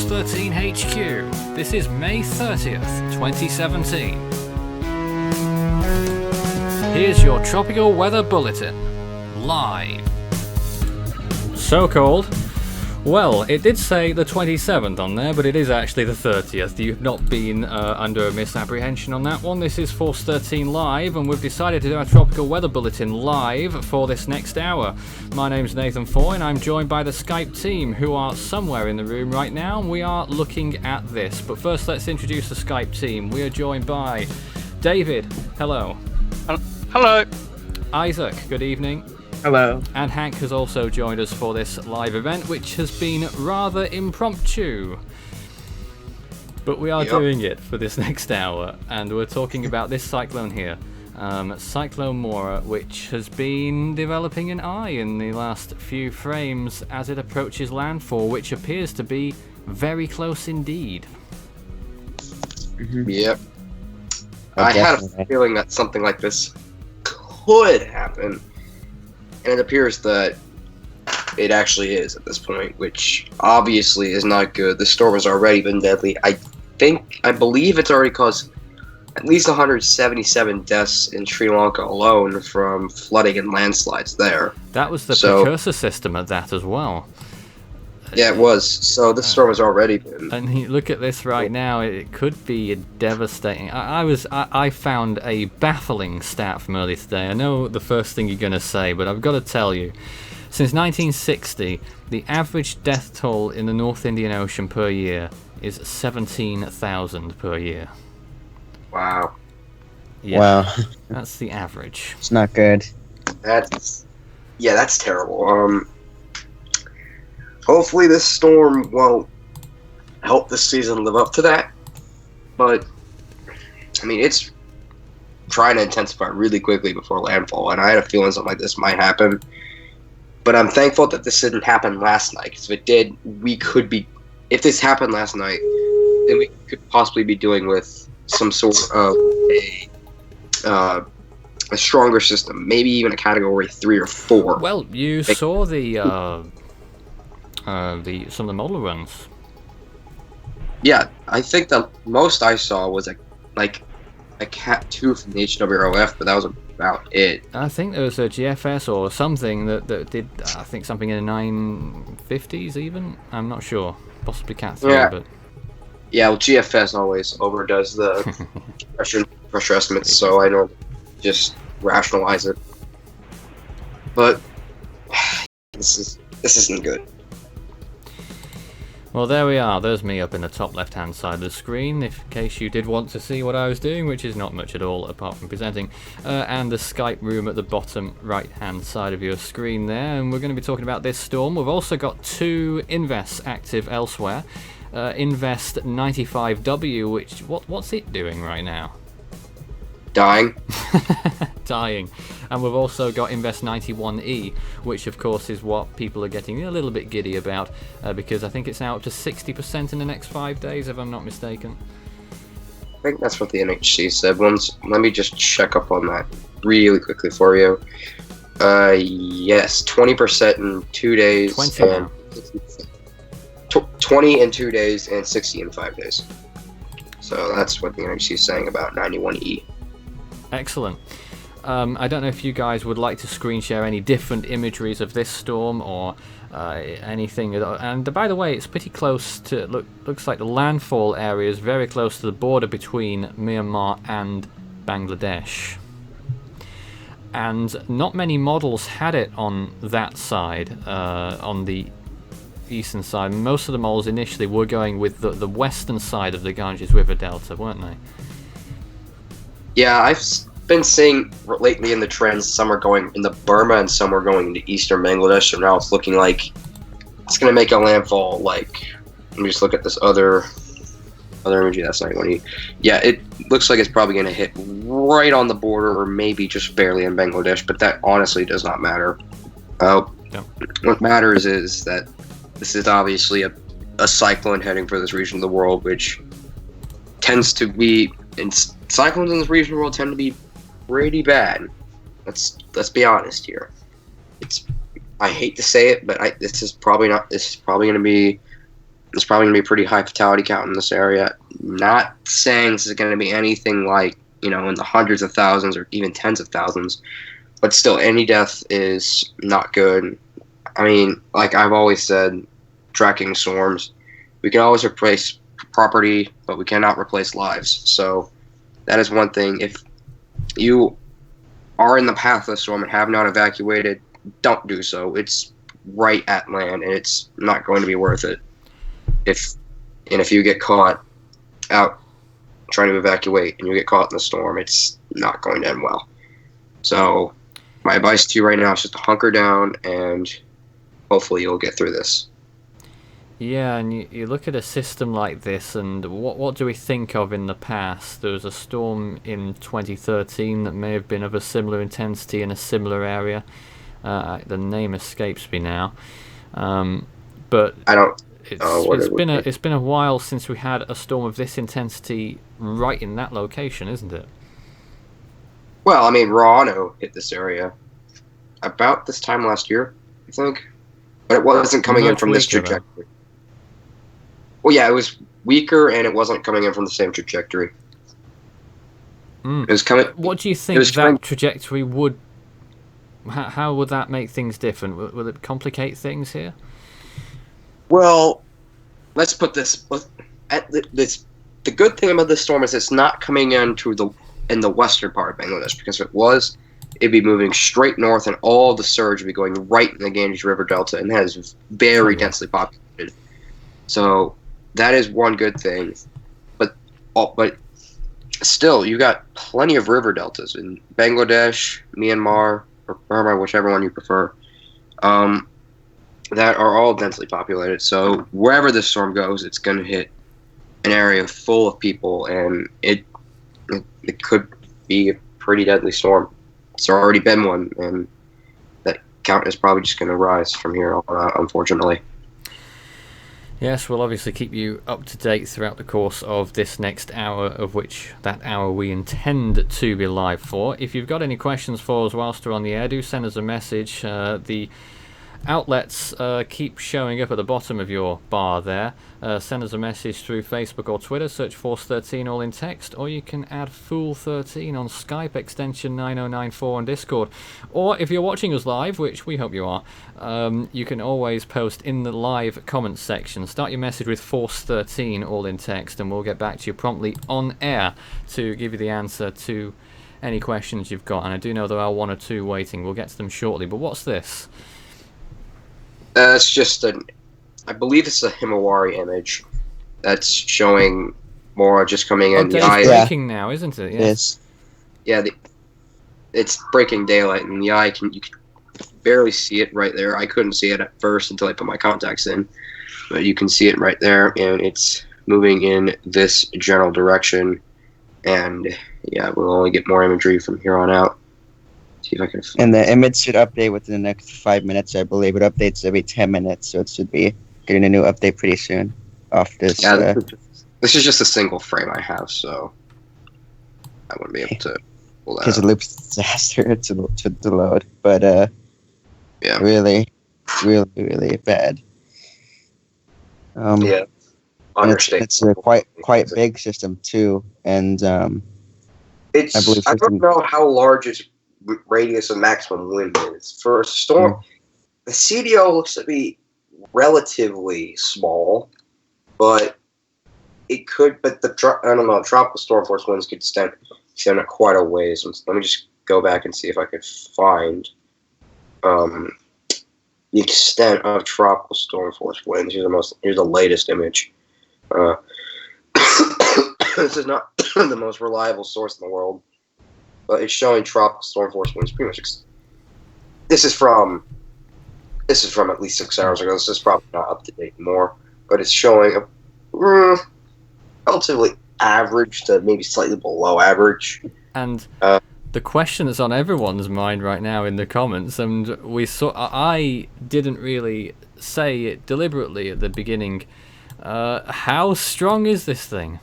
Force 13 HQ. This is May 30th, 2017. Here's your tropical weather bulletin, live. So cold. Well, it did say the 27th on there, but it is actually the 30th. You've not been under a misapprehension on that one. This is Force 13 Live, and we've decided to do our Tropical Weather Bulletin live for this next hour. My name's Nathan Foy, and I'm joined by the Skype team, who are somewhere in the room right now, and we are looking at this. But first, let's introduce the Skype team. We are joined by David. Hello. Hello. Isaac. Good evening. Hello. And Hank has also joined us for this live event, which has been rather impromptu. But we are doing it for this next hour, and we're talking about this cyclone here, Cyclone Mora, which has been developing an eye in the last few frames as it approaches landfall, which appears to be very close indeed. Yep. I had a feeling that something like this could happen. And it appears that it actually is at this point, which obviously is not good. The storm has already been deadly. I believe it's already caused at least 177 deaths in Sri Lanka alone from flooding and landslides there. That was the precursor system at that as well. Yeah, it was. So this storm has already been. And you look at this right now; it could be devastating. I found a baffling stat from earlier today. I know the first thing you're going to say, but I've got to tell you. Since 1960, the average death toll in the North Indian Ocean per year is 17,000 per year. Wow. Yeah, wow. That's the average. It's not good. That's terrible. Hopefully this storm won't help this season live up to that. But, I mean, it's trying to intensify really quickly before landfall, and I had a feeling something like this might happen. But I'm thankful that this didn't happen last night, because if it did, if this happened last night, then we could possibly be dealing with some sort of a stronger system, maybe even a category 3 or 4. Well, you saw some of the model runs. Yeah, I think the most I saw was like a Cat 2 from the HWROF, but that was about it. I think there was a GFS or something that did, I think, something in the 950s even. I'm not sure. Possibly Cat 3, but... Yeah, well, GFS always overdoes the pressure estimates, so I don't just rationalize it. But this isn't good. Well, there we are. There's me up in the top left-hand side of the screen, in case you did want to see what I was doing, which is not much at all, apart from presenting. And the Skype room at the bottom right-hand side of your screen there. And we're going to be talking about this storm. We've also got 2 invests active elsewhere. Invest 95W, which what's it doing right now? Dying. Dying. And we've also got Invest 91E, which of course is what people are getting a little bit giddy about, because I think it's now up to 60% in the next 5 days, if I'm not mistaken. I think that's what the NHC said. Let me just check up on that really quickly for you. Yes, 20% in 2 days. 20 now. 20 in 2 days and 60 in 5 days. So that's what the NHC is saying about 91E. Excellent. I don't know if you guys would like to screen share any different imageries of this storm or anything. And by the way, it's pretty close to, looks like the landfall area is very close to the border between Myanmar and Bangladesh. And not many models had it on that side, on the eastern side. Most of the models initially were going with the western side of the Ganges River Delta, weren't they? Yeah, I've been seeing lately in the trends, some are going into Burma and some are going into eastern Bangladesh, so now it's looking like it's going to make a landfall. Like, let me just look at this other image. That's not going to. Yeah, it looks like it's probably going to hit right on the border, or maybe just barely in Bangladesh. But that honestly does not matter. What matters is that this is obviously a cyclone heading for this region of the world, which tends to be, and cyclones in this region of the world tend to be pretty bad. Let's be honest here. I hate to say it, but this is probably going to be There's probably going to be a pretty high fatality count in this area. Not saying this is going to be anything like, in the hundreds of thousands or even tens of thousands, but still, any death is not good. I mean, like I've always said, tracking storms, we can always replace property, but we cannot replace lives. So that is one thing. If you are in the path of the storm and have not evacuated, don't do so. It's right at land, and it's not going to be worth it. If you get caught out trying to evacuate and you get caught in the storm, it's not going to end well. So my advice to you right now is just to hunker down, and hopefully you'll get through this. Yeah, and you look at a system like this, and what do we think of in the past? There was a storm in 2013 that may have been of a similar intensity in a similar area. The name escapes me now, but I don't. It's been a while since we had a storm of this intensity right in that location, isn't it? Well, I mean, Rano hit this area about this time last year, I think, but it wasn't coming in from this trajectory. Well, yeah, it was weaker, and it wasn't coming in from the same trajectory. It was coming. What do you think that trajectory would? How would that make things different? Will it complicate things here? Well, let's put this. The good thing about this storm is it's not coming in the western part of Bangladesh, because if it was, it'd be moving straight north, and all the surge would be going right in the Ganges River Delta, and that is very densely populated. So that is one good thing, but still, you got plenty of river deltas in Bangladesh, Myanmar, or Burma, whichever one you prefer, that are all densely populated. So wherever this storm goes, it's going to hit an area full of people, and it could be a pretty deadly storm. It's already been one, and that count is probably just going to rise from here on out, unfortunately. Yes, we'll obviously keep you up to date throughout the course of this next hour, of which that hour we intend to be live for. If you've got any questions for us whilst we're on the air, do send us a message. The outlets keep showing up at the bottom of your bar there. Send us a message through Facebook or Twitter, search Force13 all in text, or you can add Fool13 on Skype, extension 9094 on Discord. Or if you're watching us live, which we hope you are, you can always post in the live comments section. Start your message with Force13 all in text, and we'll get back to you promptly on air to give you the answer to any questions you've got. And I do know there are one or two waiting. We'll get to them shortly. But what's this? It's just I believe it's a Himawari image that's showing Mora just coming in. It's breaking now, isn't it? Yes. Yeah, it's breaking daylight, and the eye you can barely see it right there. I couldn't see it at first until I put my contacts in, but you can see it right there, and it's moving in this general direction. And yeah, we'll only get more imagery from here on out. See if I can. And the image should update within the next 5 minutes, I believe. It updates every 10 minutes, so it should be getting a new update pretty soon off this. Yeah, this is just a single frame I have, so I wouldn't be able to pull that. Because it looks disaster to load, but yeah, really bad. Yeah, it's a quite big system too, and I don't know how large its radius of maximum wind is for a storm. The CDO looks to be relatively small, but it could. But I don't know. Tropical storm force winds could extend it quite a ways. Let me just go back and see if I could find the extent of tropical storm force winds. Here's the latest image. This is not the most reliable source in the world, but it's showing tropical storm force winds pretty much. This is from at least 6 hours ago. This is probably not up to date more, but it's showing a relatively average to maybe slightly below average. And the question that's on everyone's mind right now in the comments, and I didn't really say it deliberately at the beginning. How strong is this thing?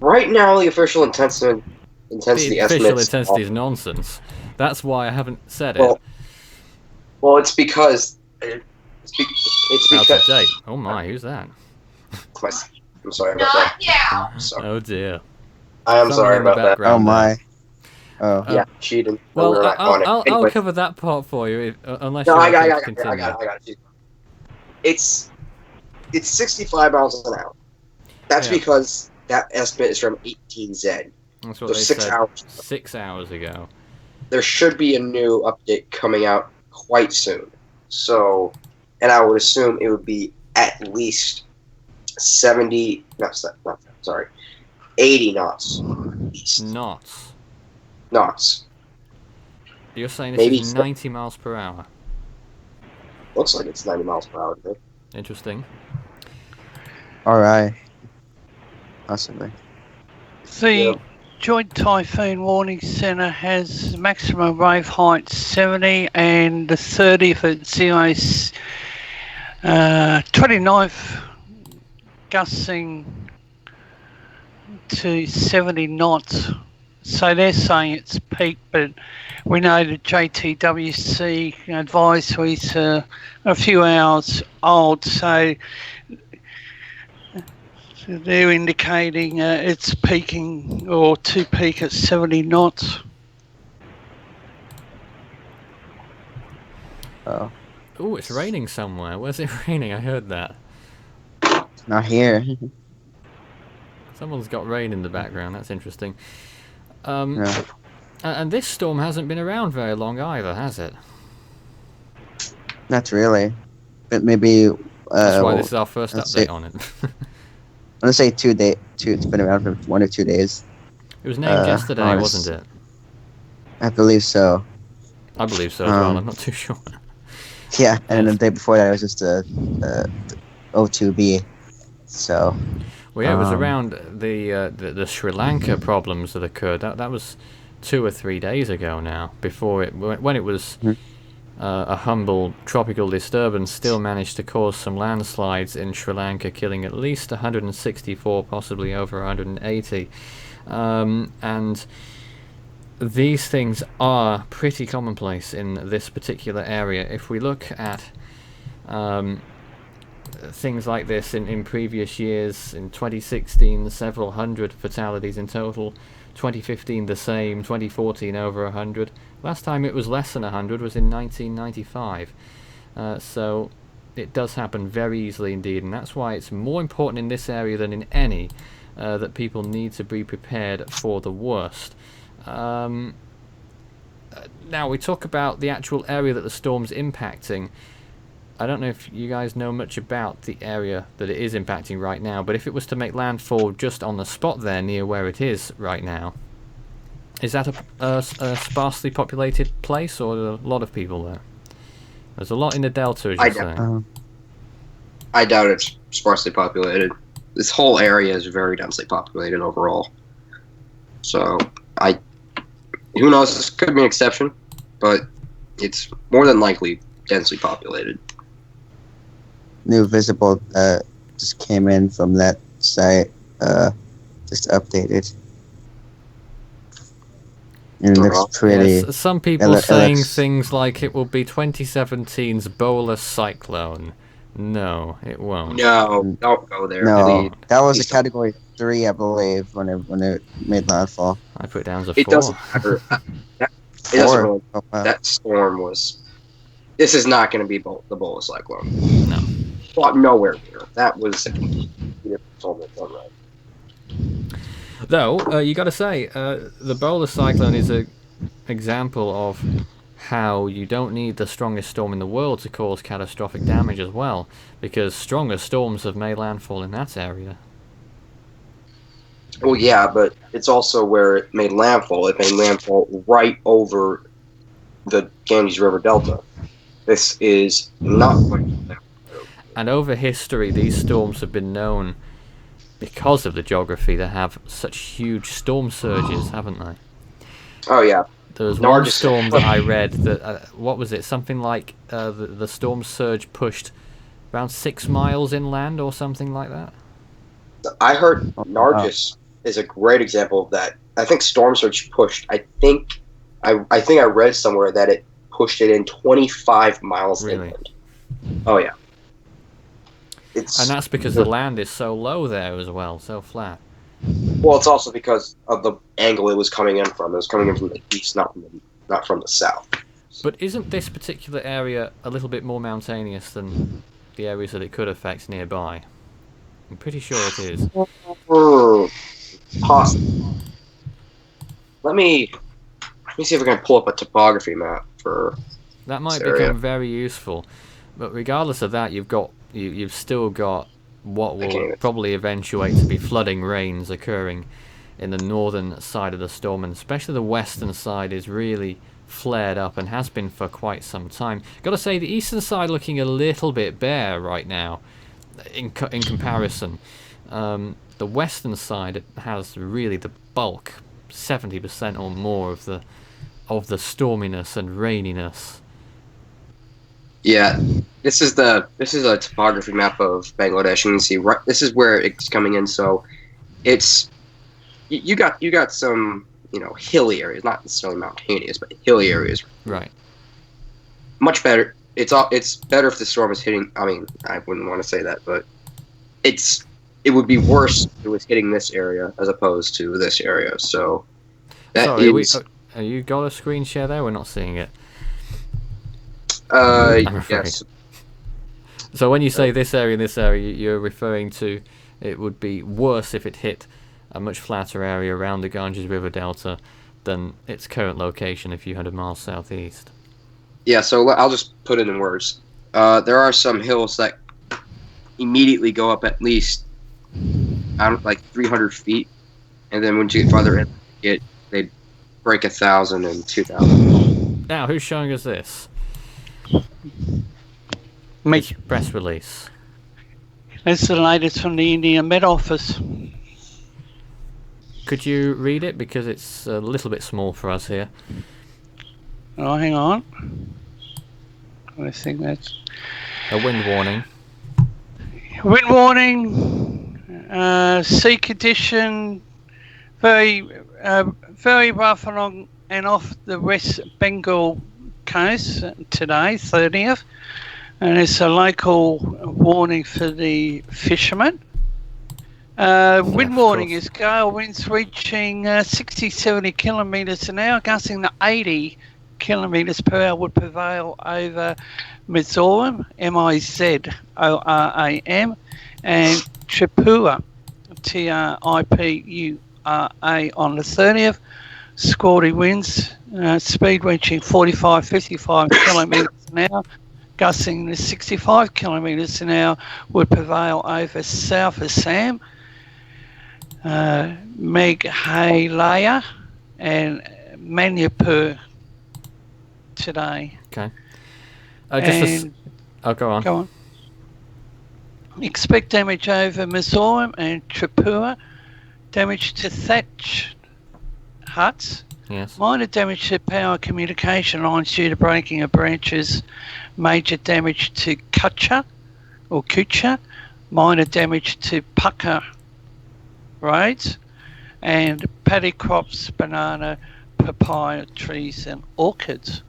Right now, the official intensity intensity is nonsense. That's why I haven't said it. Well, it's because It's Out of because date. Oh my, who's that? I'm sorry about that. Oh dear. I am Someone sorry in the about that. Oh background there. my. Oh. Yeah, she didn't know we Well, were not on it. I'll Anyway, cover that part for you, unless no, you're I looking got to it. continue. I got it. It's 65 miles an hour. That's Yeah. because that estimate is from 18Z. That's what So they 6 said hours. 6 hours ago. There should be a new update coming out quite soon. So, and I would assume it would be at least 70. No, sorry, 80 knots. East. Knots. Knots. You're saying this Maybe is 90 miles per hour. looks like it's 90 miles per hour to me. Interesting. Alright. Possibly. The Yeah. Joint Typhoon Warning Centre has maximum wave height 70 and the 30th at 29th gusting to 70 knots. So they're saying it's peak, but we know the JTWC advisory's a few hours old, so they're indicating it's peaking or to peak at 70 knots. Oh. Oh, it's raining somewhere. Where's it raining? I heard that. Not here. Someone's got rain in the background. That's interesting. No. And this storm hasn't been around very long either, has it? Not really. But maybe. That's why this is our first let's update see. on it. I'm gonna say 2 days. It's been around for 1 or 2 days. It was named yesterday, honest. wasn't it? I believe so. I believe so as well. I'm not too sure. Yeah, and the day before that it was just a O2B. So. Well, yeah, it was around the Sri Lanka problems that occurred. That was 2 or 3 days ago now. Before when it was a humble tropical disturbance, still managed to cause some landslides in Sri Lanka, killing at least 164, possibly over 180. And these things are pretty commonplace in this particular area. If we look at things like this in previous years, in 2016 several hundred fatalities in total, 2015 the same, 2014 over 100. Last time it was less than 100 was in 1995. So it does happen very easily indeed, and that's why it's more important in this area than in any that people need to be prepared for the worst. Now we talk about the actual area that the storm's impacting. I don't know if you guys know much about the area that it is impacting right now, but if it was to make landfall just on the spot there near where it is right now, is that a sparsely populated place, or are there a lot of people there? There's a lot in the delta, as you say. I doubt it's sparsely populated. This whole area is very densely populated overall. So, who knows, this could be an exception, but it's more than likely densely populated. New visible just came in from that site, just updated. It looks pretty. Yes, some people saying things like it will be 2017's Bowler Cyclone. No, it won't. No, don't go there. No, Please. that was Please a category 3, I believe, when it made landfall. I put it down as a 4. It doesn't matter. It doesn't really, Oh, wow. that storm was. This is not going to be the Bola Cyclone. No. Well, nowhere near. That was a completely different storm that's done right. Though, you got to say, the Bowler Cyclone is an example of how you don't need the strongest storm in the world to cause catastrophic damage as well, because stronger storms have made landfall in that area. Well, yeah, but it's also where it made landfall. It made landfall right over the Ganges River Delta. This is not quite. And over history, these storms have been known, because of the geography, to have such huge storm surges, haven't they? Oh, yeah. There was one storm that I read that, what was it, something like the storm surge pushed around 6 miles inland or something like that? I heard Nargis is a great example of that. I think storm surge pushed, I think I read somewhere that it pushed it in 25 miles Really? inland. Oh yeah. And that's because the land is so low there as well, so flat. Well, it's also because of the angle it was coming in from. It was coming in from the east, not from the south. But isn't this particular area a little bit more mountainous than the areas that it could affect nearby? I'm pretty sure it is. Possible. Let me see if I can pull up a topography map for That might this area. become very useful. But regardless of that, you've still got what will probably eventuate to be flooding rains occurring in the northern side of the storm, and especially the western side is really flared up and has been for quite some time. Got to say, the eastern side looking a little bit bare right now in comparison. The western side has really the bulk, 70% or more of the storminess and raininess. Yeah, this is a topography map of Bangladesh. You can see this is where it's coming in. So it's you got some hilly areas, not necessarily mountainous, but hilly areas. Right. Much better. It's better if the storm is hitting. I mean, I wouldn't want to say that, but it would be worse if it was hitting this area as opposed to this area. So Sorry, are you got a screen share there? We're not seeing it. Yes. So when you say this area and this area, you're referring to it would be worse if it hit a much flatter area around the Ganges River Delta than its current location if you had a mile southeast. Yeah, so I'll just put it in words. There are some hills that immediately go up at least like 300 feet, and then once you get farther in, they break 1,000 and 2,000. Now, who's showing us this? Me. This press release. That's the latest from the Indian Met Office. Could you read it, because it's a little bit small for us here? Oh, hang on. I think that's A wind warning. wind warning. Sea condition very rough along and off the West Bengal coast today, 30th, and it's a local warning for the fishermen. Wind warning is gale winds reaching 60-70 kilometres an hour, gusting to 80 kilometres per hour would prevail over Mizoram, Mizoram, and Tripura, Tripura on the 30th. Squally winds, speed reaching 45-55 kilometres an hour, gusting to 65 kilometres an hour would prevail over South Assam, Meghalaya and Manipur today. Okay. Go on. Go on. Expect damage over Mizoram and Tripura, damage to thatch huts. Yes. Minor damage to power communication lines due to breaking of branches. Major damage to Kucha. Minor damage to Pucka roads. And paddy crops, banana, papaya trees and orchids.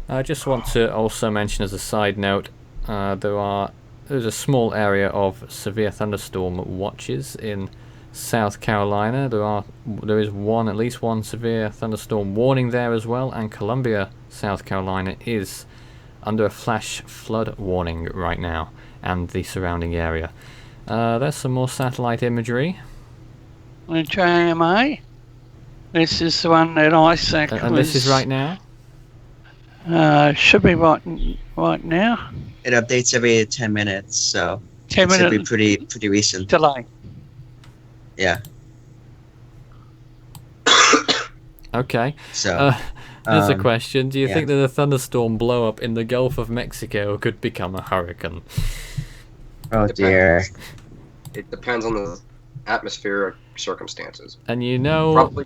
I just want to also mention as a side note, there's a small area of severe thunderstorm watches in South Carolina. There is at least one severe thunderstorm warning there as well, and Columbia, South Carolina is under a flash flood warning right now, and the surrounding area. There's some more satellite imagery. JMA. This is the one that ISAC And this is right now? Should be right now. It updates every 10 minutes, so 10 it should be minute pretty recent. delay. Yeah. Okay. So There's a question. Do you yeah. think that a thunderstorm blow up in the Gulf of Mexico could become a hurricane? oh dear. It depends on the atmospheric circumstances. And you know, Probably.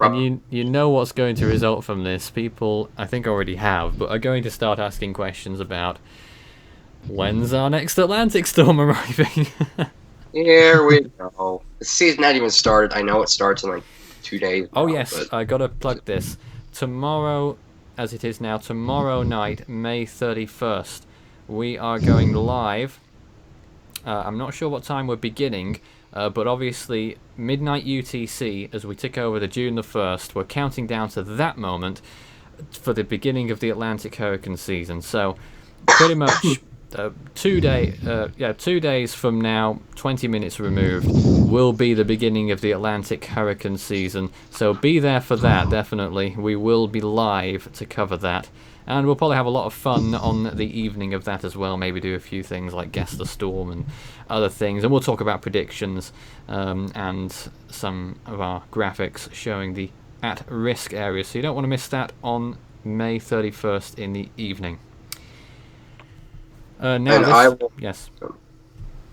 and you know what's going to result from this. People, I think, already have, but are going to start asking questions about when's our next Atlantic storm arriving. Here we go. The season hasn't even started. I know it starts in like 2 days. Oh now, yes, but I gotta plug this. Tomorrow, as it is now tomorrow night, May 31st. We are going live. I'm not sure what time we're beginning, but obviously midnight UTC as we tick over to June the 1st. We're counting down to that moment for the beginning of the Atlantic hurricane season. So pretty much 2 days from now, 20 minutes removed, will be the beginning of the Atlantic hurricane season. So be there for that, definitely. We will be live to cover that. And we'll probably have a lot of fun on the evening of that as well. Maybe do a few things like guess the storm and other things. And we'll talk about predictions and some of our graphics showing the at-risk areas. So you don't want to miss that on May 31st in the evening. Yes.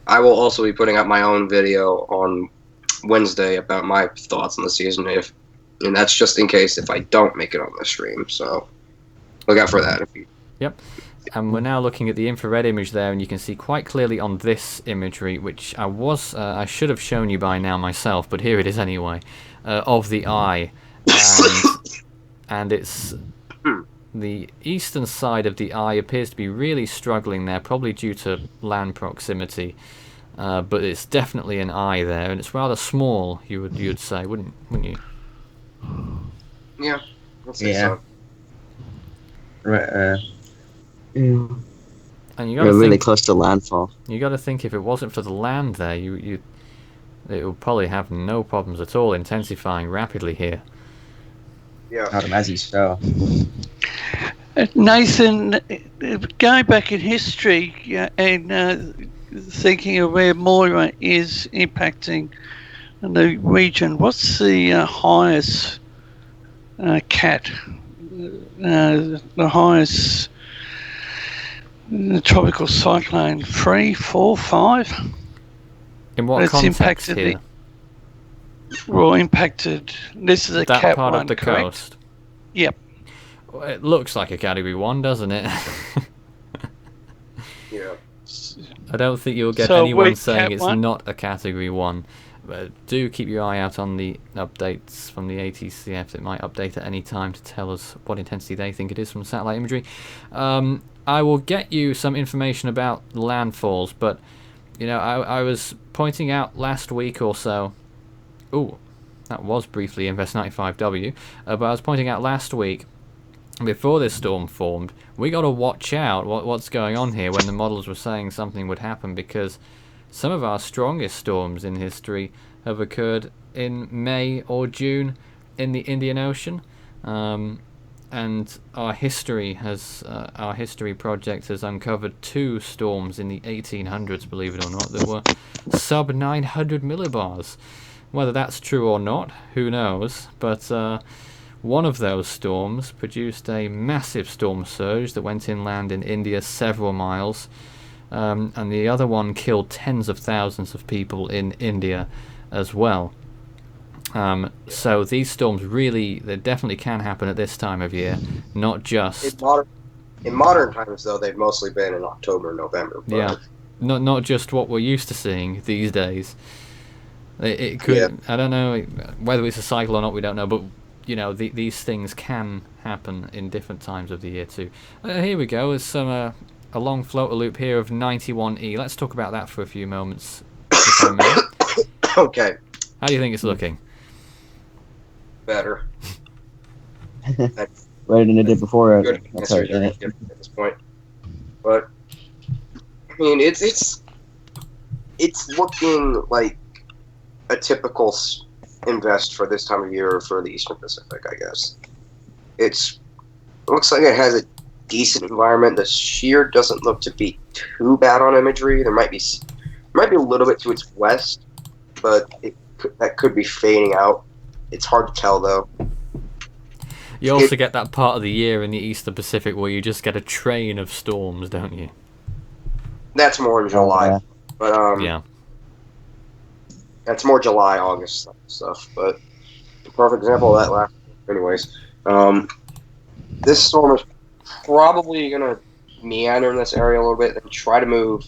I will also be putting up my own video on Wednesday about my thoughts on the season, and that's just in case if I don't make it on the stream. So look out for that. Yep. And we're now looking at the infrared image there, and you can see quite clearly on this imagery, which I should have shown you by now myself, but here it is anyway, of the eye, and it's the eastern side of the eye appears to be really struggling there, probably due to land proximity, but it's definitely an eye there, and it's rather small. You'd say, wouldn't you? Yeah. I'd say so. Right. And you got We're really close to landfall. You got to think if it wasn't for the land there, it would probably have no problems at all, intensifying rapidly here. Yeah. As you so. Nathan, going back in history and thinking of where Mora is impacting the region, what's the highest cat? The highest tropical cyclone? 3, 4, 5? In what context here? Impacted. This is a that cat part one, of the correct? coast. Yep. Well, it looks like a Category 1, doesn't it? Yeah. I don't think you'll get anyone saying it's not a Category 1. But do keep your eye out on the updates from the ATCF. It might update at any time to tell us what intensity they think it is from satellite imagery. I will get you some information about landfalls, but I was pointing out last week or so. Ooh, that was briefly Invest 95W. But I was pointing out last week, before this storm formed, we got to watch out what's going on here when the models were saying something would happen, because some of our strongest storms in history have occurred in May or June in the Indian Ocean, and our history project has uncovered 2 storms in the 1800s, believe it or not, that were sub 900 millibars. Whether that's true or not, who knows? But one of those storms produced a massive storm surge that went inland in India several miles. And the other one killed tens of thousands of people in India as well. So these storms they definitely can happen at this time of year, not just... In modern times, though, they've mostly been in October and November. But... Yeah, not just what we're used to seeing these days. It could... Yeah. I don't know whether it's a cycle or not, we don't know, but these things can happen in different times of the year too. Here we go, there's some... a long floater loop here of 91E. Let's talk about that for a few moments, if I may. Okay. How do you think it's looking? Better. Better than it did before. Good answer at this point. But I mean, it's looking like a typical invest for this time of year for the Eastern Pacific, I guess. It looks like it has a decent environment. The shear doesn't look to be too bad on imagery. There might be a little bit to its west, but that could be fading out. It's hard to tell though. You also get that part of the year in the Eastern Pacific where you just get a train of storms, don't you? That's more in July, but yeah, that's more July, August stuff. But a perfect example of that last. Anyways, this storm is probably gonna meander in this area a little bit and try to move.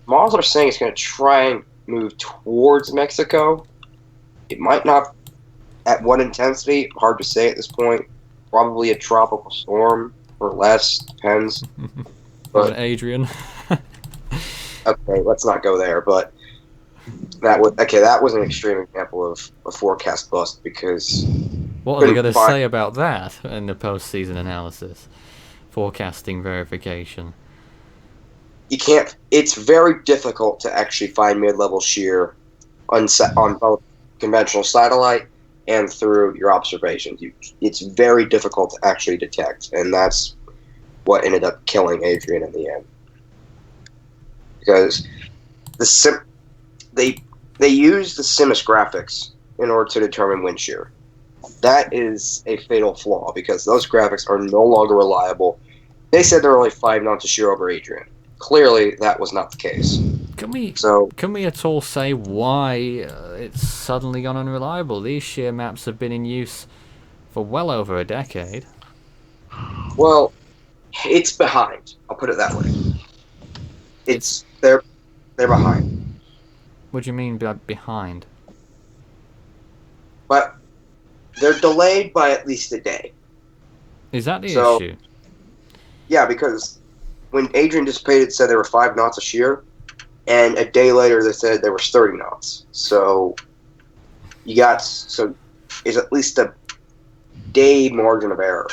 Models are saying it's gonna try and move towards Mexico. It might not at what intensity. Hard to say at this point. probably a tropical storm or less, depends. But Adrian. Okay, let's not go there. But that was an extreme example of a forecast bust because What are they going to say about that in the post-season analysis? Forecasting verification. you can't. It's very difficult to actually find mid-level shear on both conventional satellite and through your observations. It's very difficult to actually detect, and that's what ended up killing Adrian in the end. Because they use the Simus graphics in order to determine wind shear. That is a fatal flaw because those graphics are no longer reliable. They said there were only 5 knots of shear over Adrian. Clearly, that was not the case. Can we at all say why it's suddenly gone unreliable? These shear maps have been in use for well over a decade. Well, it's behind. I'll put it that way. They're behind. What do you mean by behind? But they're delayed by at least a day. Is that the issue? Yeah, because when Adrian dissipated, it said there were 5 knots of shear, and a day later they said there was 30 knots. So it's at least a day margin of error.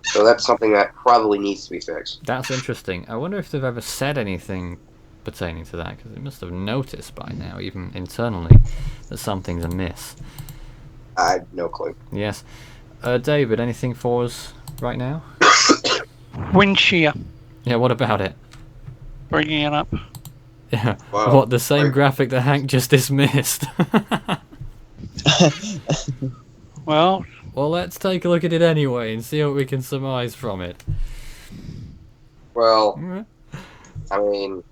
So that's something that probably needs to be fixed. That's interesting. I wonder if they've ever said anything pertaining to that, because they must have noticed by now, even internally, that something's amiss. I have no clue. Yes. David, anything for us right now? Wind shear. Yeah, what about it? Bringing it up. Yeah. Wow. What, the same graphic that Hank just dismissed? Well, let's take a look at it anyway and see what we can surmise from it. Well, I mean,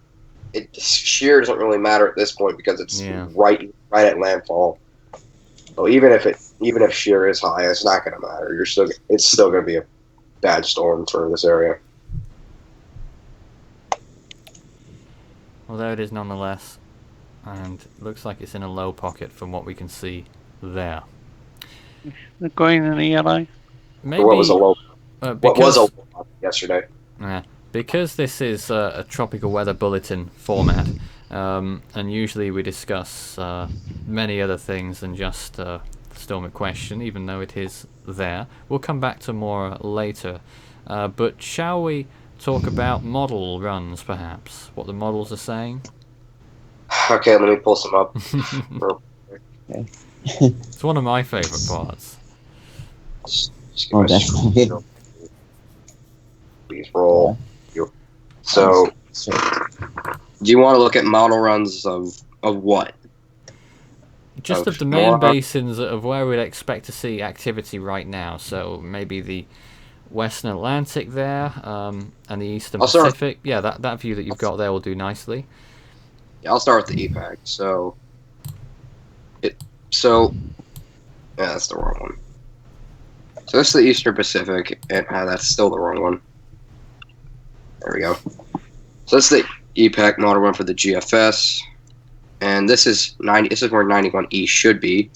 shear doesn't really matter at this point because it's right at landfall. So even if shear is high, it's not going to matter. It's still going to be a bad storm for this area. Well, there it is nonetheless, and it looks like it's in a low pocket from what we can see there. the green and the yellow. Maybe What was a low? What was a low pocket yesterday? Because this is a tropical weather bulletin format, and usually we discuss many other things than just the storm at question, even though it is there. We'll come back to more later, but shall we talk about model runs, perhaps? What the models are saying? Okay, let me pull some up. It's one of my favourite parts. Just give me a definitely. Please roll. So, do you want to look at model runs of what? Just of the main basins of where we'd expect to see activity right now. So maybe the Western Atlantic there, and the Eastern Pacific. Yeah, that view that you've got there will do nicely. Yeah, I'll start with the EPAC. Yeah, that's the wrong one. So this is the Eastern Pacific, and that's still the wrong one. There we go. So that's the EPAC model run for the GFS, and this is 90. This is where 91E should be.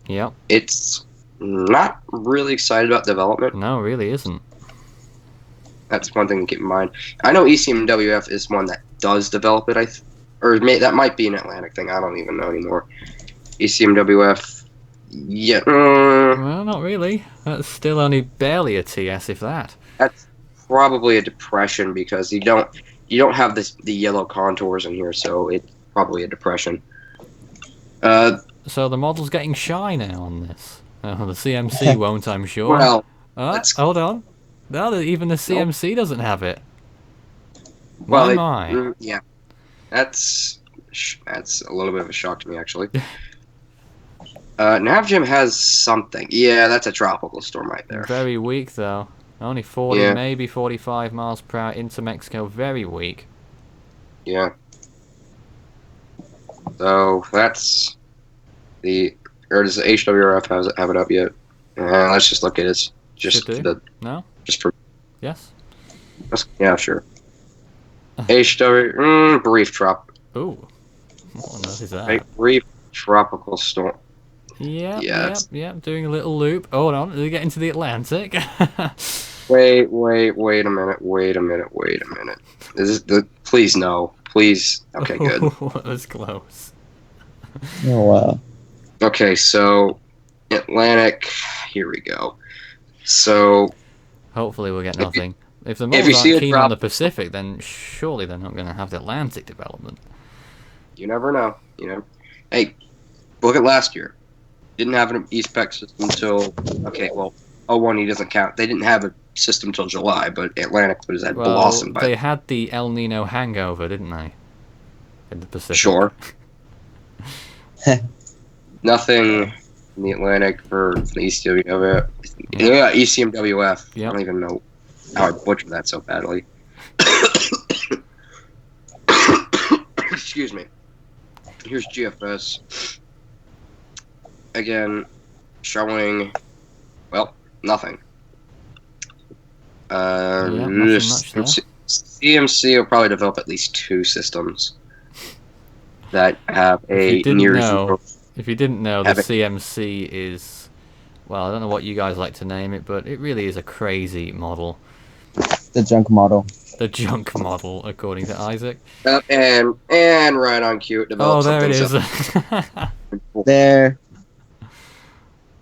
Yep. It's not really excited about development. No, it really isn't. That's one thing to keep in mind. I know ECMWF is one that does develop it. That might be an Atlantic thing. I don't even know anymore. ECMWF, yeah. Well, not really. That's still only barely a TS, if that. That's probably a depression because you don't have the yellow contours in here, so it's probably a depression. So the model's getting shy now on this. Oh, the CMC won't, I'm sure. Well, hold on. No, even the CMC doesn't have it. Well, my. Yeah, that's a little bit of a shock to me, actually. Navjim has something. Yeah, that's a tropical storm right there. Very weak, though. Only 40, maybe 45 miles per hour into Mexico. Very weak. Yeah. So that's or does the HWRF have it up yet? Let's just look at it. Just No? Just for. Yes? Yeah, sure. HW brief trop. Ooh. What on earth is that? A brief tropical storm. Yep, Yeah, yep, yep. Doing a little loop. Hold on, we get into the Atlantic. Wait a minute. Is this please no. Please. Okay, good. That was close. Oh wow. Okay, so Atlantic, here we go. So Hopefully we'll get nothing. If the if you Moles see aren't a keen on drop, the Pacific, then surely they're not going to have the Atlantic development. you never know. Hey, look at last year. Didn't have an East Pac system until '01 he doesn't count. They didn't have a system until July, but Atlantic was at Well, blossom by they had the El Nino hangover, didn't they? In the Pacific. sure. Nothing in the Atlantic for the ECWF. Yeah, ECMWF. Yep. I don't even know how I butchered that so badly. Excuse me. Here's GFS. Again, showing, well, nothing. Nothing much there. CMC will probably develop at least 2 systems that have a If you near didn't know, zero. the Have it- CMC is, well, I don't know what you guys like to name it, but it really is a crazy model. The junk model. The junk model, according to Isaac. And right on cue, it Oh, develops there it something is. There.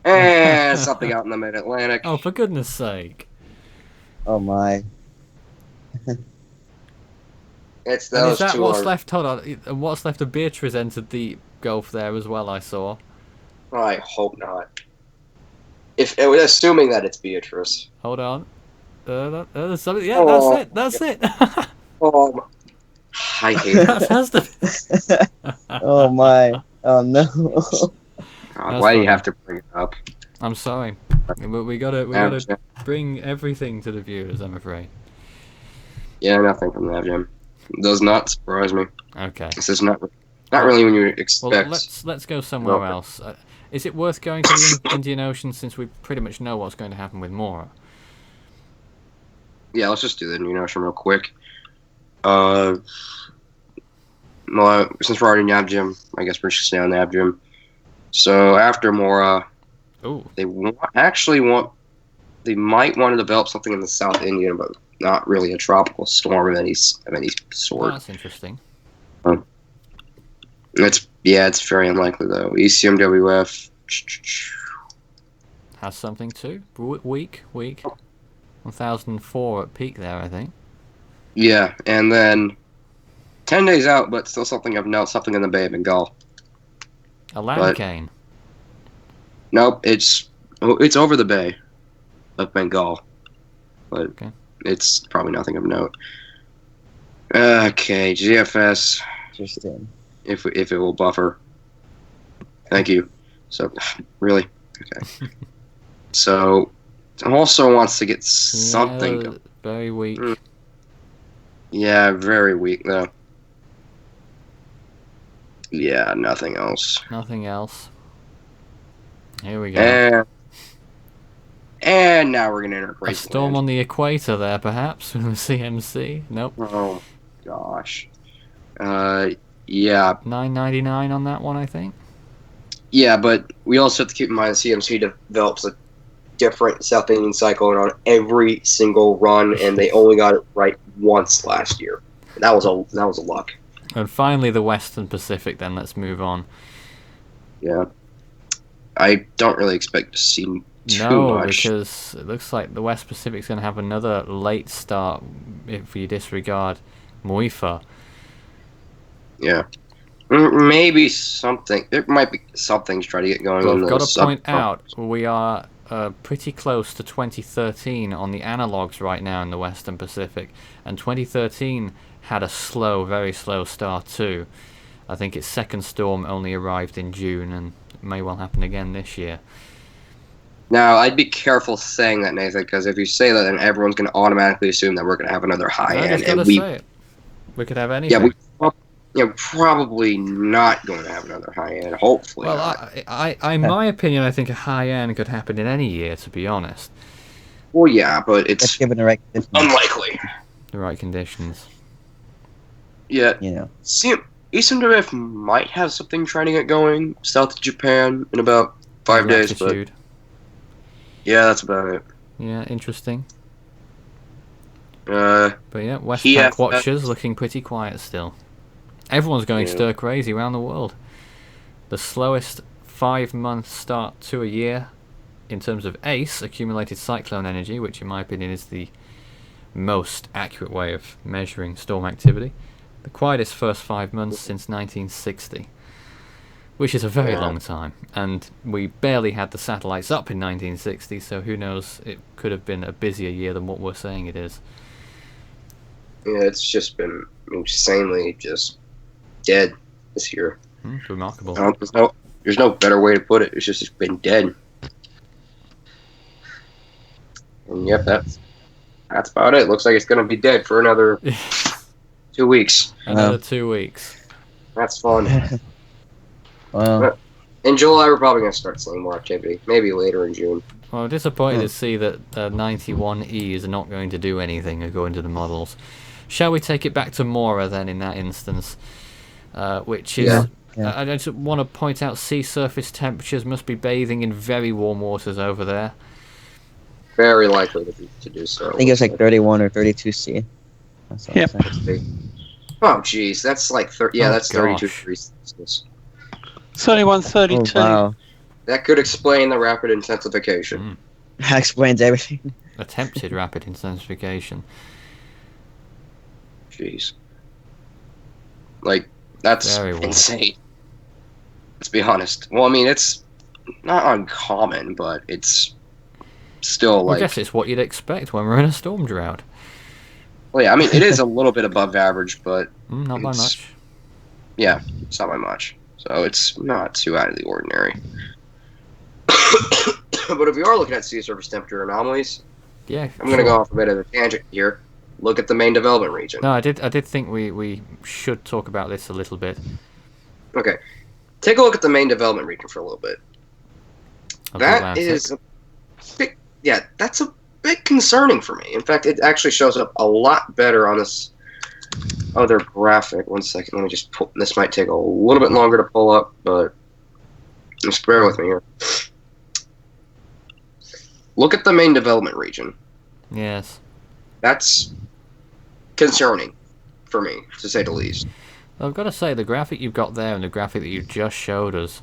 and something out in the mid-Atlantic. Oh, for goodness sake. Oh my. It's And those is that two what's are- left? Hold on. What's left of Beatrice entered the Gulf there as well, I saw. I hope not. If assuming that it's Beatrice. Hold on. There's something. Yeah, Oh. that's it. Oh, I hate it. That has to be. Oh my. Oh no. God, why do you have to bring it up? I'm sorry. We gotta bring everything to the viewers, I'm afraid. Yeah, nothing from that, Jim. Does not surprise me. Okay. This is not really when you Well, expect. let's go somewhere Okay. else. Is it worth going to the Indian Ocean since we pretty much know what's going to happen with Mora? Yeah, let's just do the Indian Ocean real quick. Well, since we're already in Nabjim, I guess we're just stay on Nabjim. So after Mora, Ooh. they might want to develop something in the South Indian, but not really a tropical storm of any sort. That's interesting. It's very unlikely though. ECMWF. Has something too. Weak. 1004 at peak there, I think. Yeah, and then 10 days out, but still something of note, something in the Bay of Bengal. A land cane. Nope, it's over the Bay of Bengal, but Okay. it's probably nothing of note. Okay, GFS, Interesting. if it will buffer. Thank you. So, really? Okay. So, also wants to get something. Yeah, very weak. Yeah, very weak though. Yeah, nothing else. Nothing else. Here we go. And now we're gonna enter A crazy storm land. on the equator there, perhaps, with the CMC. Nope. Oh gosh. Yeah, 999 on that one, I think. yeah, but we also have to keep in mind the CMC develops a different South Indian cyclone on every single run, and they only got it right once last year. That was a luck. And finally, the Western Pacific. Then let's move on. Yeah, I don't really expect to see too No, much. because it looks like the West Pacic's going to have another late start if we disregard Muifa. Yeah, maybe something. There might be something to try to get going But on. I've got to point out we are pretty close to 2013 on the analogs right now in the Western Pacific, and 2013 had a very slow start too. I think its second storm only arrived in June, and it may well happen again this year. Now, I'd be careful saying that, Nathan, because if you say that, then everyone's going to automatically assume that we're going to have another high I end, just got to and we say it. We could have anything. probably not going to have another high end. Hopefully, Well, not. in my opinion, I think a high end could happen in any year, to be honest. Well, yeah, but Let's it's give it the right conditions, unlikely. The right conditions. Yeah, you know. Eastern WF might have something trying to get going south of Japan in about 5 days, but latitude. yeah, that's about it. Yeah, interesting. Uh, But yeah, Westpac TFS. watchers looking pretty quiet still. Everyone's going Yeah. stir crazy around the world. The slowest 5-month start to a year in terms of ACE, accumulated cyclone energy, which in my opinion is the most accurate way of measuring storm activity. The quietest first 5 months since 1960, which is a very long time. And we barely had the satellites up in 1960, so who knows, it could have been a busier year than what we're saying it is. Yeah, it's just been insanely just dead this year. Remarkable. There's no better way to put it. It's just been dead. And yep, that's about it. Looks like it's gonna be dead for another 2 weeks. Another 2 weeks. That's fun. Well, In July, we're probably gonna start seeing more activity. Maybe later in June. Well, I'm disappointed to see that 91E is not going to do anything according to the models. Shall we take it back to Mora then in that instance? Which is... Yeah. I just want to point out sea surface temperatures must be bathing in very warm waters over there. Very likely to do so. I think it's like 31 or 32 C. That's all I'm Yep. saying. Oh, jeez, that's like 30. Yeah, Oh, that's 32 gosh. degrees Celsius. 31, Oh, 32. wow. That could explain the rapid intensification. That explains everything. Attempted rapid intensification. Jeez. Like, that's Very warm. insane. Let's be honest. Well, I mean, it's not uncommon, but it's still I like... guess it's what you'd expect when we're in a storm drought. Well, yeah, I mean, it is a little bit above average, but Not by It's- much. yeah, it's not by much. So it's not too out of the ordinary. But if we are looking at sea surface temperature anomalies, Yeah. I'm going to go off a bit of a tangent here. Look at the main development region. No, I did think we should talk about this a little bit. Okay. Take a look at the main development region for a little bit. Of the That Atlantic. is a big, yeah, that's a bit concerning for me. In fact, it actually shows up a lot better on this other graphic. 1 second, let me just pull. This might take a little bit longer to pull up, but just bear with me here. Look at the main development region. Yes. That's concerning for me, to say the least. I've got to say, the graphic you've got there and the graphic that you just showed us,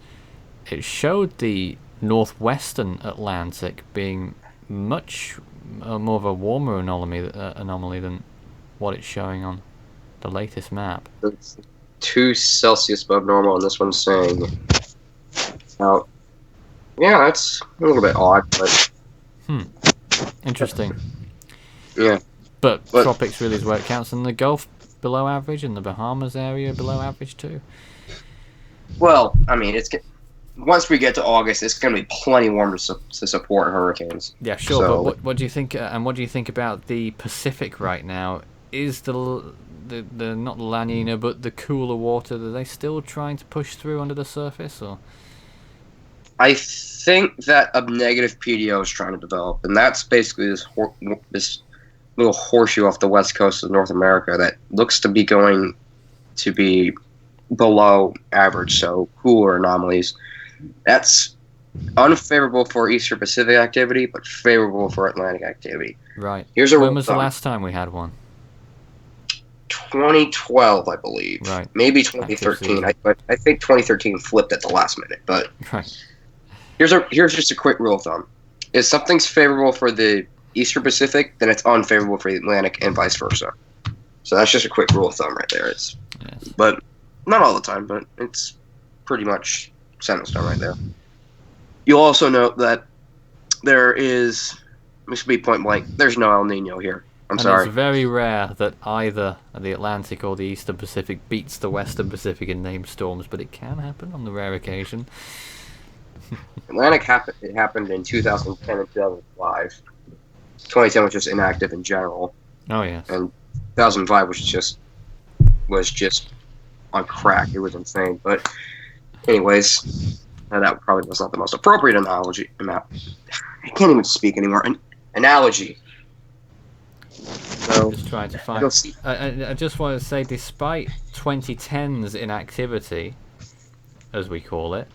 it showed the northwestern Atlantic being much more of a warmer anomaly than what it's showing on the latest map. It's 2 Celsius above normal, and this one's saying... Now, yeah, that's a little bit odd, but Interesting. yeah. But But- tropics really is where it counts, and the Gulf below average, and the Bahamas area below average too. Well, I mean, once we get to August, it's going to be plenty warm to support hurricanes. Yeah, sure. So- But what do you think? And what do you think about the Pacific right now? Is the not La Nina, but the cooler water? Are they still trying to push through under the surface, or? I think that a negative PDO is trying to develop, and that's basically this little horseshoe off the west coast of North America that looks to be going to be below average, so cooler anomalies. That's unfavorable for Eastern Pacific activity, but favorable for Atlantic activity. Right. Here's a When rule was of the thumb. last time we had one? 2012, I believe. Right. Maybe Active 2013. But I think 2013 flipped at the last minute. But Right. here's just a quick rule of thumb: if something's favorable for the Eastern Pacific, then it's unfavorable for the Atlantic, and vice versa. So that's just a quick rule of thumb right there. Yes. But not all the time, but it's pretty much set in stone right there. You'll also note that there is, this will be point blank, there's no El Nino here. I'm And sorry. it's very rare that either the Atlantic or the Eastern Pacific beats the Western Pacific in named storms, but it can happen on the rare occasion. Atlantic it happened in 2010 and 2005. 2010 was just inactive in general, Oh yes. and 2005 was just on crack. It was insane. But anyways, that probably was not the most appropriate analogy. I can't even speak anymore. An analogy. So Just trying to find. you'll see. I just want to say, despite 2010's inactivity, as we call it,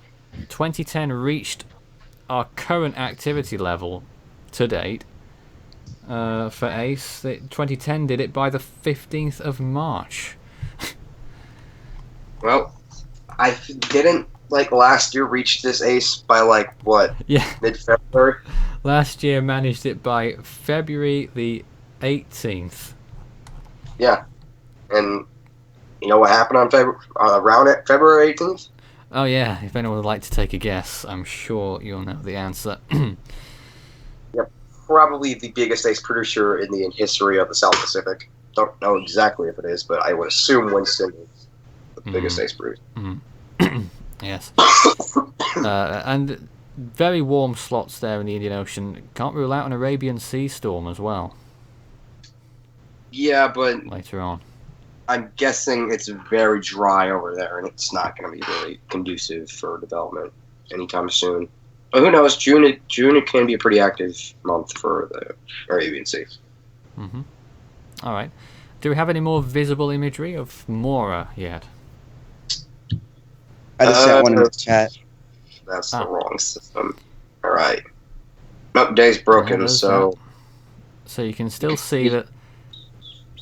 2010 reached our current activity level to date for Ace, 2010 did it by the 15th of March. Well, I didn't like last year reach this ace by like what? Yeah. Mid-February. Last year managed it by February the 18th. Yeah, and you know what happened on around it February 18th? Oh yeah, if anyone would like to take a guess, I'm sure you'll know the answer. Yep, probably the biggest ace producer in the history of the South Pacific. Don't know exactly if it is, but I would assume Winston is the biggest ace producer. Yes. And very warm slots there in the Indian Ocean. Can't rule out an Arabian Sea storm as well. Yeah, but later on. I'm guessing it's very dry over there, and it's not going to be really conducive for development anytime soon. But who knows? June it can be a pretty active month for the Arabian Sea. All right. Do we have any more visible imagery of Mora yet? I just sent one in the chat. That's the wrong system. All right. Nope, day's broken, Yeah, so... that. So you can still see that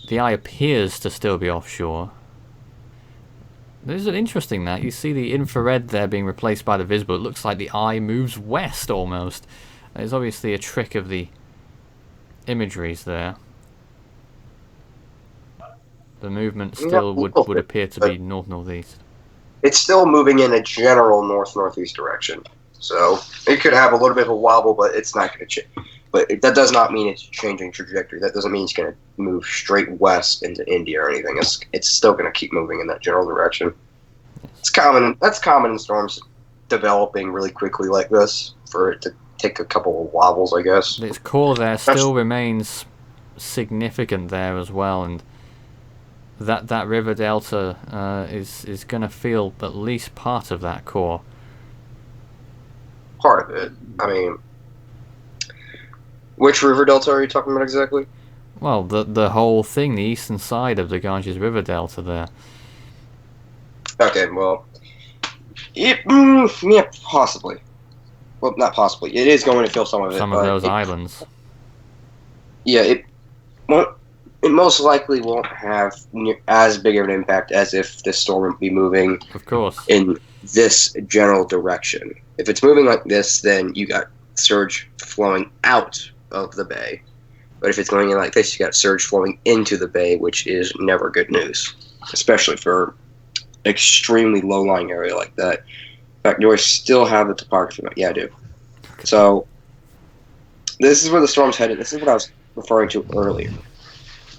the eye appears to still be offshore. This is interesting that. You see the infrared there being replaced by the visible. It looks like the eye moves west almost. There's obviously a trick of the imageries there. The movement still would appear to be north-northeast. It's still moving in a general north-northeast direction. So it could have a little bit of a wobble, but it's not going to change. But that does not mean it's changing trajectory. That doesn't mean it's going to move straight west into India or anything. It's still going to keep moving in that general direction. It's common. That's common in storms developing really quickly like this, for it to take a couple of wobbles, I guess. Its core there still remains significant there as well, and that river delta is going to feel at least part of that core. Part of it. I mean, which river delta are you talking about exactly? Well, the whole thing, the eastern side of the Ganges River delta there. Okay, well, yeah, possibly. Well, not possibly. It is going to feel some of it. Some of those islands. Yeah, it most likely won't have as big of an impact as if the storm would be moving, of course, in this general direction. If it's moving like this, then you got surge flowing out of the bay. But if it's going in like this, you got surge flowing into the bay, which is never good news, especially for an extremely low-lying area like that. In fact, do I still have the topography map? Yeah, I do. So this is where the storm's headed. This is what I was referring to earlier.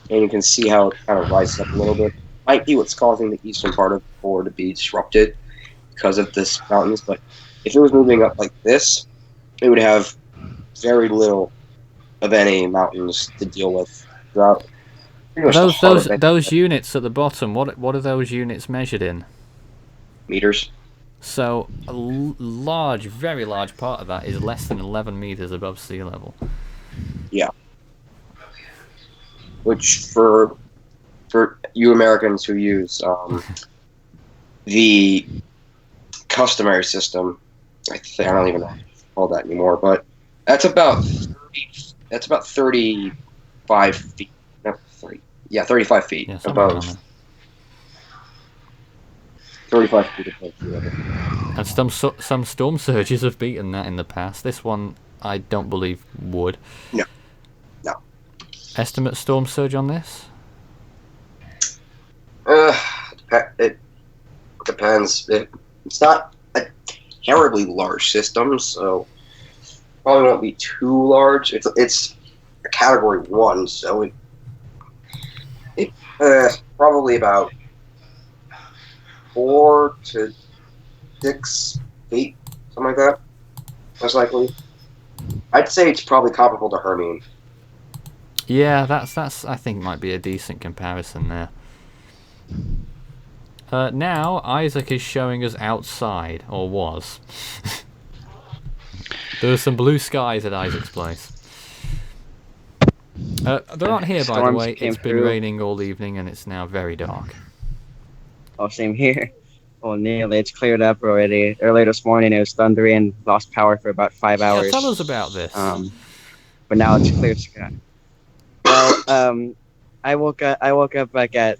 And you can see how it kind of rises up a little bit. Might be what's causing the eastern part of the core to be disrupted because of this mountains. But if it was moving up like this, it would have very little of any mountains to deal with throughout. Those units at the bottom. What are those units measured in? Meters. So a large, very large part of that is less than 11 meters above sea level. Yeah. Which for you Americans who use the customary system, I don't even know what to call that anymore, but that's about 35 feet. No, 30. Yeah, 35 feet above. 35 feet above sea level. And some storm surges have beaten that in the past. This one, I don't believe would. No. Estimate storm surge on this? It depends. It's not a terribly large system, so probably won't be too large. It's a category 1, so it probably about 4 to 6 feet, something like that. Most likely, I'd say it's probably comparable to Hermine. Yeah, that's I think might be a decent comparison there. Now Isaac is showing us outside, or was. There are some blue skies at Isaac's place. They're not here, by the way. It's been raining all evening and it's now very dark. Oh, same here. Well, nearly. It's cleared up already. Earlier this morning, it was thundery and lost power for about 5 hours. Yeah, tell us about this. But now it's clear sky. Well, I woke up like at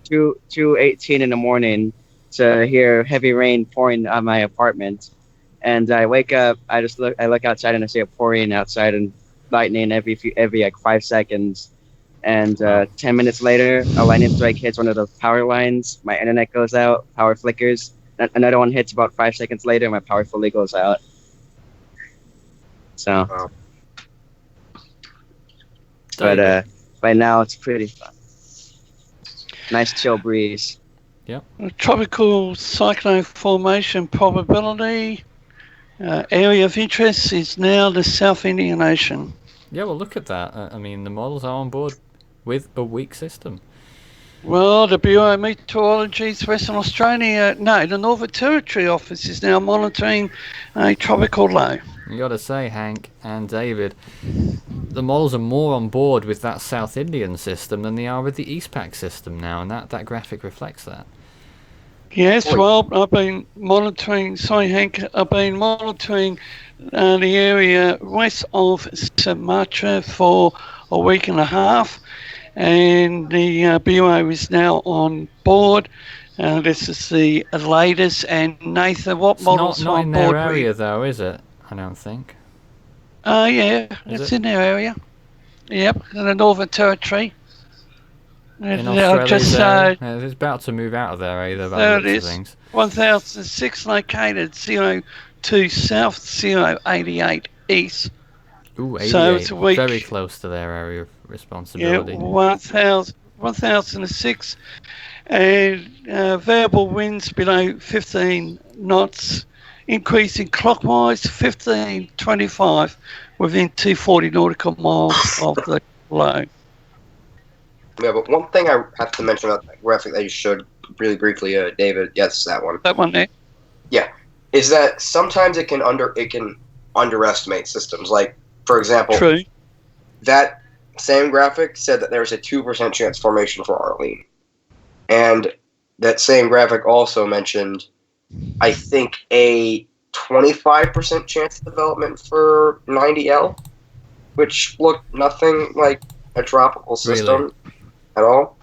2:18 in the morning to hear heavy rain pouring on my apartment, and I wake up. I look outside and I see it pouring outside and lightning every like 5 seconds. And Wow. 10 minutes later, a lightning strike hits one of the power lines. My internet goes out. Power flickers. Another one hits about 5 seconds later. My power fully goes out. So, Wow. but David. by now it's pretty fun. Nice chill breeze. Tropical cyclone formation probability. Area of interest is now the South Indian Ocean. Yeah, well, look at that. I mean, the models are on board with a weak system. Well, the Bureau of Meteorology's Western Australia, the Northern Territory office is now monitoring a tropical low. You got to say, Hank and David, the models are more on board with that South Indian system than they are with the Eastpac system now, and that graphic reflects that. Yes, well, I've been monitoring the area west of Sumatra for a week and a half, and the Bureau is now on board. This is the latest. And Nathan, what It's models not are in on their board? area, though, is it? I don't think. Yeah, Is it's it? in their area. Yep, in the Northern Territory. In I'll Australia's area? It's about to move out of their area, by there the it looks of is. things. 1006 located, 02 south, 088 east. Ooh, 88. So it's a week. Very close to their area of Yeah, responsibility. 1006. And variable winds below 15 knots, increasing clockwise 15-25 within 240 nautical miles of the low. Yeah, but one thing I have to mention about that graphic that you showed really briefly, David. Yes, that one. That one there. Is that sometimes it can underestimate systems. Like, for example, True. that same graphic said that there was a 2% chance formation for Arlene, and that same graphic also mentioned, I think, a 25% chance of development for 90L, which looked nothing like a tropical system at all.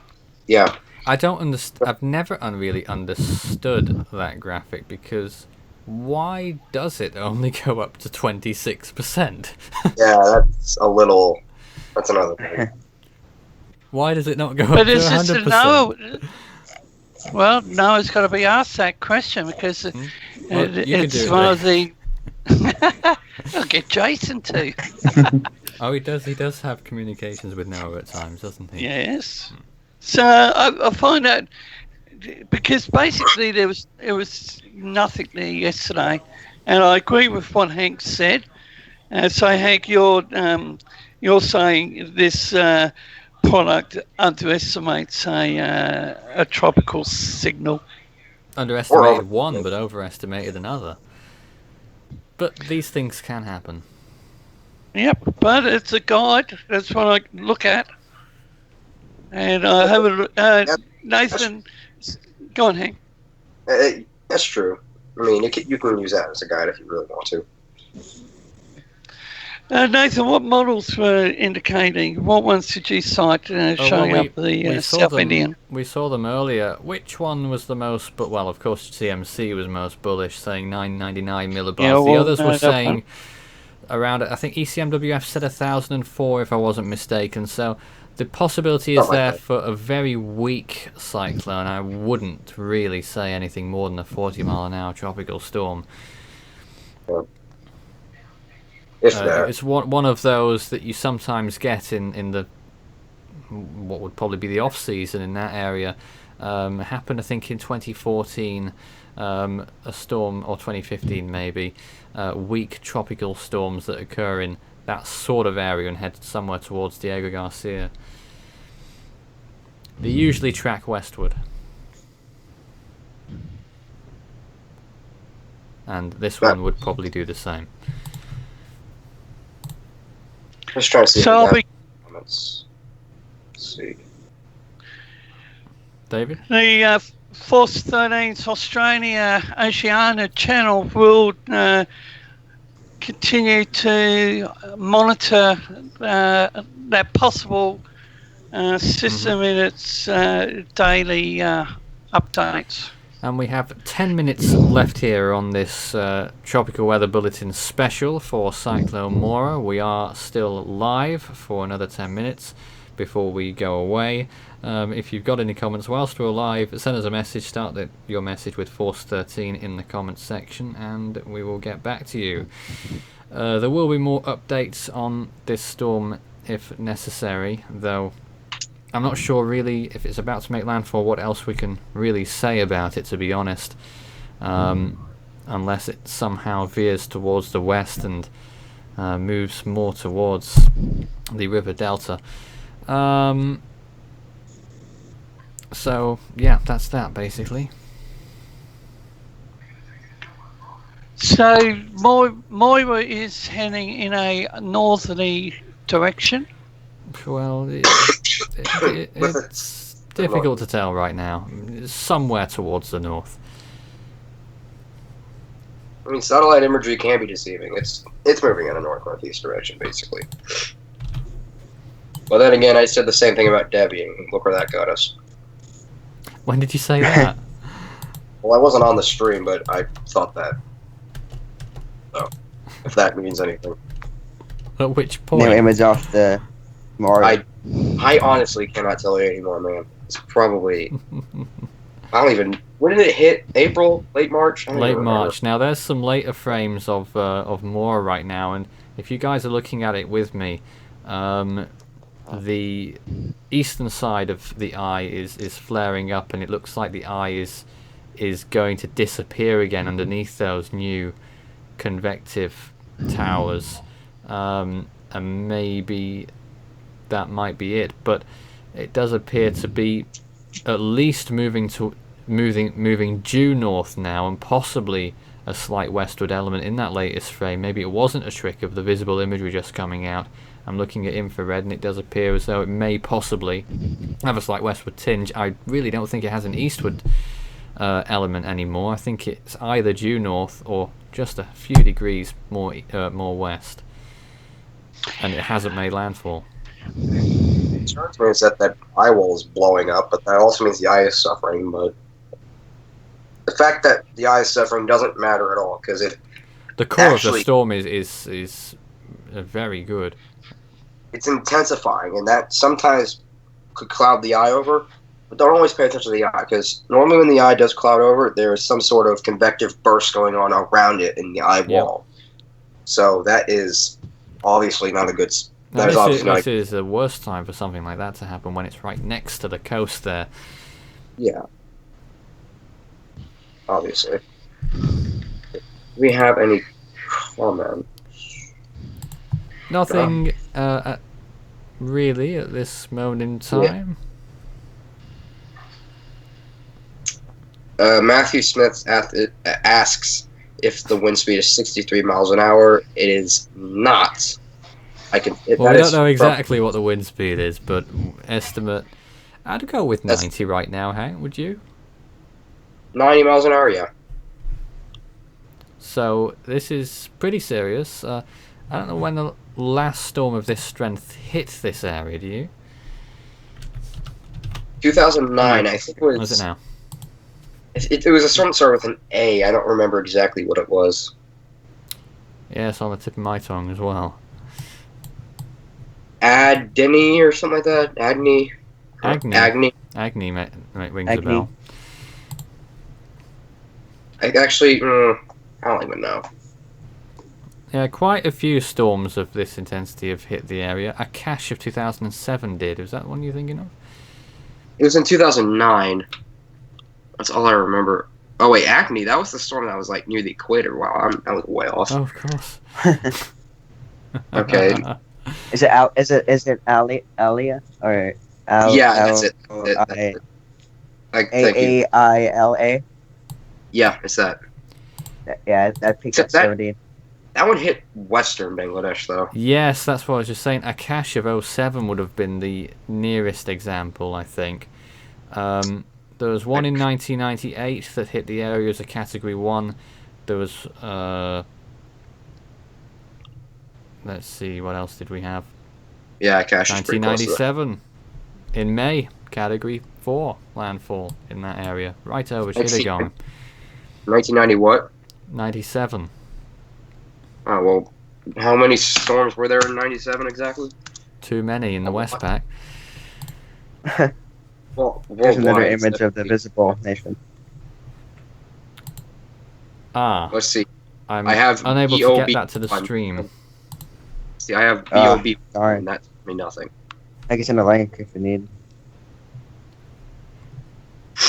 Yeah. I don't understand. I've never really understood that graphic, because why does it only go up to 26%? Yeah, that's another thing. Why does it not go But up to it's just 100%? no. Well, no, it's got to be asked that question because Well, you can it's do it, one of the. I'll get Jason to. Oh, he does have communications with Noah at times, doesn't he? Yes. So I find out because basically it was nothing there yesterday, and I agree with what Hank said. So Hank, you're saying this product underestimates a tropical signal. Underestimated one, but overestimated another. But these things can happen. Yep, but it's a guide. That's what I look at. And I have a look. Nathan, go on, Hank. That's true. I mean, you can use that as a guide if you really want to. Nathan, what models were indicating? What ones did you cite showing up the South Indian? We saw them earlier. Which one was the most? But well, of course, CMC was most bullish, saying 999 millibars. Yeah, well, the others were that saying one. around. I think ECMWF said 1004, if I wasn't mistaken. So the possibility is there for a very weak cyclone. I wouldn't really say anything more than a 40-mile-an-hour tropical storm. It's one of those that you sometimes get in the what would probably be the off season in that area. Happened, I think, in 2014, a storm, or 2015 maybe. Weak tropical storms that occur in that sort of area and head somewhere towards Diego Garcia. They usually track westward. And this one would probably do the same. Just trying to see. So Let's see. David? the Force 13's Australia Oceania channel will continue to monitor that possible system in its daily updates. And we have 10 minutes left here on this Tropical Weather Bulletin special for Cyclone Mora. We are still live for another 10 minutes before we go away. If you've got any comments whilst we're live, send us a message. Start your message with Force 13 in the comments section and we will get back to you. There will be more updates on this storm if necessary, though I'm not sure really if it's about to make landfall what else we can really say about it, to be honest, unless it somehow veers towards the west and moves more towards the river delta. So yeah, that's that basically. So Moira is heading in a northerly direction. Well, it's difficult to tell right now. It's somewhere towards the north. I mean, satellite imagery can be deceiving. It's moving in a north-northeast direction, basically. But then again, I said the same thing about Debbie, and look where that got us. When did you say that? Well, I wasn't on the stream, but I thought that. So, if that means anything. At which point? New image off the Mora. I honestly cannot tell you anymore, man. It's probably... I don't even... When did it hit? April? Late March? I don't Late even remember. March. Now, there's some later frames of Mora right now, and if you guys are looking at it with me, the eastern side of the eye is flaring up, and it looks like the eye is going to disappear again underneath those new convective towers, and maybe that might be it. But it does appear to be at least moving due north now, and possibly a slight westward element in that latest frame. Maybe it wasn't a trick of the visible imagery just coming out. I'm looking at infrared and it does appear as though it may possibly have a slight westward tinge. I really don't think it has an eastward element anymore. I think it's either due north or just a few degrees more west, and it hasn't made landfall. It concerns me is that eye wall is blowing up, but that also means the eye is suffering. But the fact that the eye is suffering doesn't matter at all, because if the core of the storm is very good. It's intensifying, and that sometimes could cloud the eye over. But don't always pay attention to the eye, because normally when the eye does cloud over, there is some sort of convective burst going on around it in the eye wall. So that is obviously not a good. This is the worst time for something like that to happen, when it's right next to the coast there. Yeah. Obviously. Do we have any comments? Nothing really at this moment in time. Matthew Smith asks if the wind speed is 63 miles an hour. It is not. We don't know exactly what the wind speed is, but estimate. I'd go with 90 right now, Hank. Would you? 90 miles an hour, yeah. So this is pretty serious. I don't know when the last storm of this strength hit this area. Do you? 2009, I think it was. What is it now? It was a storm that started with an A. I don't remember exactly what it was. Yeah, it's on the tip of my tongue as well. Adney or something like that. Agni. Agni rings a bell. I don't even know. Yeah, quite a few storms of this intensity have hit the area. A cache of 2007 did. Is that one you're thinking of? It was in 2009. That's all I remember. Oh wait, Acne. That was the storm that was like near the equator. Wow, I was way off. Oh, of course. Okay. Is it Alia or that's it. AAILA? Yeah, it's that. Yeah, that peaked at 17. That one hit western Bangladesh, though. Yes, that's what I was just saying. A cache of 07 would have been the nearest example, I think. There was one in 1998 that hit the area as a Category 1. There was, let's see, what else did we have? Yeah, Cash is pretty close to that. 1997, in May, Category 4 landfall in that area, right over Chittagong. 1990 what? 97. Oh, well, how many storms were there in 97 exactly? Too many in the Westpac. Well, There's another worldwide, image of the visible nation. Ah, Let's see. I'm I have unable to BOB get that to the one. stream. See, I have BOB, darn. and that means nothing. I can send a link if you need.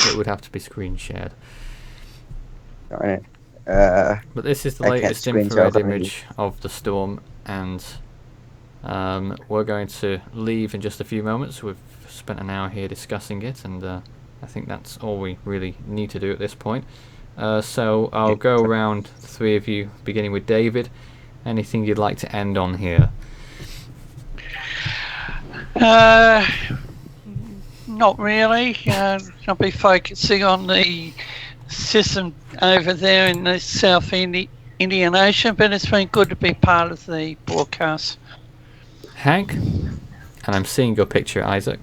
It would have to be screen shared. Darn it. But this is the I can't latest screen infrared share already. image of the storm, and we're going to leave in just a few moments. We've spent an hour here discussing it, and I think that's all we really need to do at this point. So I'll go around the three of you, beginning with David. Anything you'd like to end on here? Not really. I'll be focusing on the system over there in the South Indian Ocean, but it's been good to be part of the broadcast. Hank? And I'm seeing your picture, Isaac.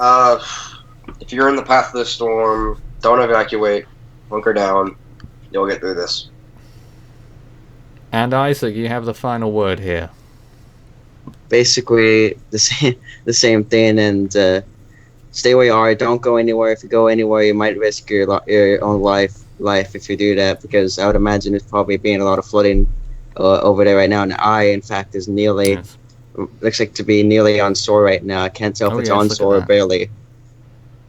If you're in the path of the storm, don't evacuate. Bunker down. You'll get through this. And Isaac, you have the final word here. Basically, the same thing, and stay where you are. Don't go anywhere. If you go anywhere, you might risk your own life if you do that, because I would imagine there's probably being a lot of flooding over there right now. And in fact, is nearly... Yes. Looks like to be nearly on shore right now. I can't tell if it's on yes, shore or that. barely.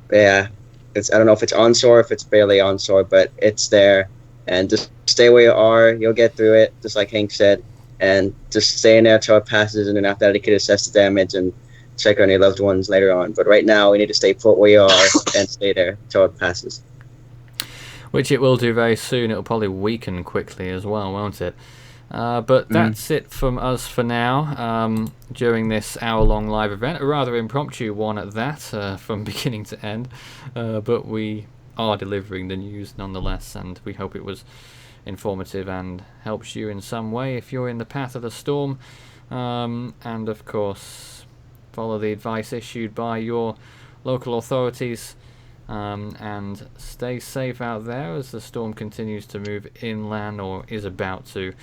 Yeah, I don't know if it's on shore or if it's barely on shore, but it's there. And just stay where you are. You'll get through it, just like Hank said. And just stay in there until it passes, and then after that, you can assess the damage and check on your loved ones later on. But right now, we need to stay put where you are and stay there until it passes. Which it will do very soon. It'll probably weaken quickly as well, won't it? But that's it from us for now during this hour-long live event. A rather impromptu one at that, from beginning to end. But we are delivering the news nonetheless, and we hope it was informative and helps you in some way if you're in the path of the storm. And of course, follow the advice issued by your local authorities. And stay safe out there as the storm continues to move inland, or is about to,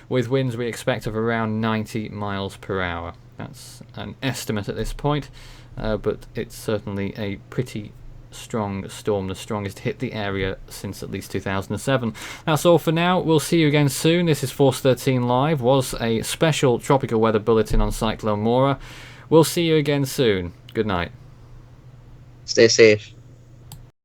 with winds we expect of around 90 miles per hour. That's an estimate at this point, but it's certainly a pretty strong storm, the strongest to hit the area since at least 2007. That's all for now. We'll see you again soon. This is Force 13 Live, was a special tropical weather bulletin on Cyclone Mora. We'll see you again soon. Good night. Stay safe.